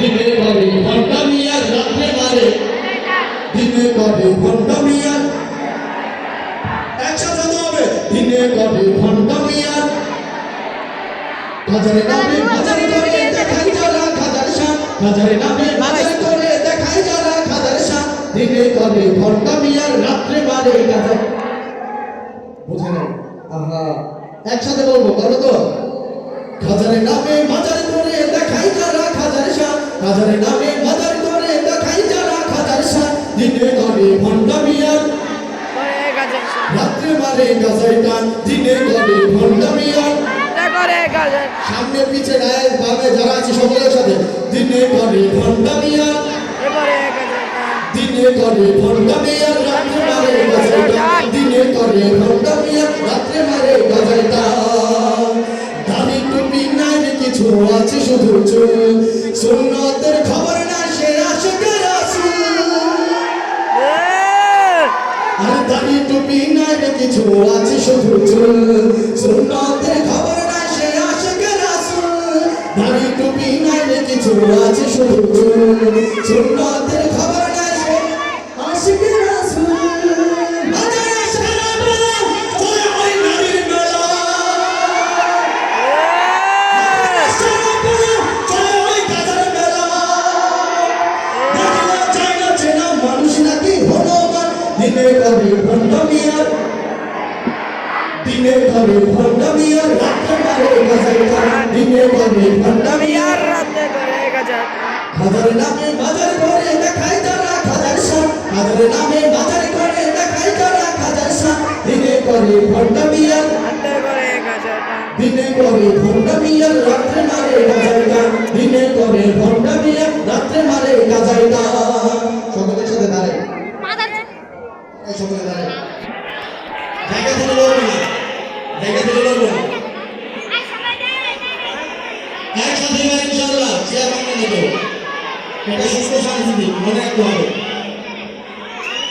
দিনে করে ঘন্টা মিয়ার রাত্রে মারে দিনে করে ঘন্টা মিয়ার একসাথে হবে দিনে করে ঘন্টা মিয়ার হাজারে নামে বাজার করে দেখাই যারা খাজার শাহ হাজারে নামে বাজার করে দেখাই যারা খাজার শাহ দিনে করে ঘন্টা মিয়ার রাত্রে মারে গাজা বুঝে না আহা একসাথে বলবো বলো তো খাজারে নামে বাজার করে দেখাই যারা খাজার শাহ হাজারে নামে বাজার করে দেখাই যারা খাজার শাহ দিনে করে ঘন্টা মিয়ার রাত্রে মারে গাজায় টান দিনে করে ঘন্টা মিয়ার সামনে পিছে গায়ে পাবে যারা আছে সকলের সাথে দিনে করে ঘন্টা মিয়ার দিনে করে ঘন্টা মিয়ার রাত্রে মারে গাজায় টান দিনে করে ঘন্টা মিয়ার রাত্রে মারে গাজায় টান দাড়ি টুপি নাই কিছু আছে শুধু চুল সুন্নতের খবর না সে আশিকে রাসূল আর দাড়ি টুপি নাই কিছু আছে শুধু চুল সুন্নতের খবর না সে আশিকে রাসূল দাড়ি টুপি নাই কিছু আছে শুধু চুল সুন্নতের খবর না সে আশিকে রাসূল বাজারে সারা বেলা চলে ওই নারীর মেলা সারা বেলা চলে ওই গাজার মেলা দেখলা চাই না চেনা মানুষ নাকি হনুমান দিনে করে ঘন্টা মিয়ার দিনে করে ঘন্টা মিয়ার রাত্রে মারে গাজায় টান দিনে করে ঘন্টা মিয়ার রাতে করে গাজা হাজার নামে বাজার করে দেখাই যারা খাজার শাহ হাজার নামে বাজার করে দেখাই যারা খাজার শাহ দিনে করে ঘন্টা মিয়ার রাতে করে গাজা দিনে করে ঘন্টা মিয়ার রাত্রে মারে গাজায় টান দিনে করে ঘন্টা মিয়ার রাত্রে মারে গাজায় টান সকলের সাথে দাঁড়ায় এই সকলে দাঁড়ায় জায়গা থেকে লড়বো না জায়গা থেকে লড়বো না একসাথে এবার ইনশাআল্লাহ চেয়ার ভাঙে নেবো এটা সুস্থ সংস্কৃতি মনে রাখতে হবে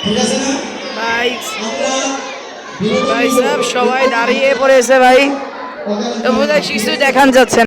ঠিক আছে না ভাই আমরা ভাই সব সবাই দাঁড়িয়ে পড়েছে ভাই তো বোধহয় কিছু দেখান যাচ্ছে না।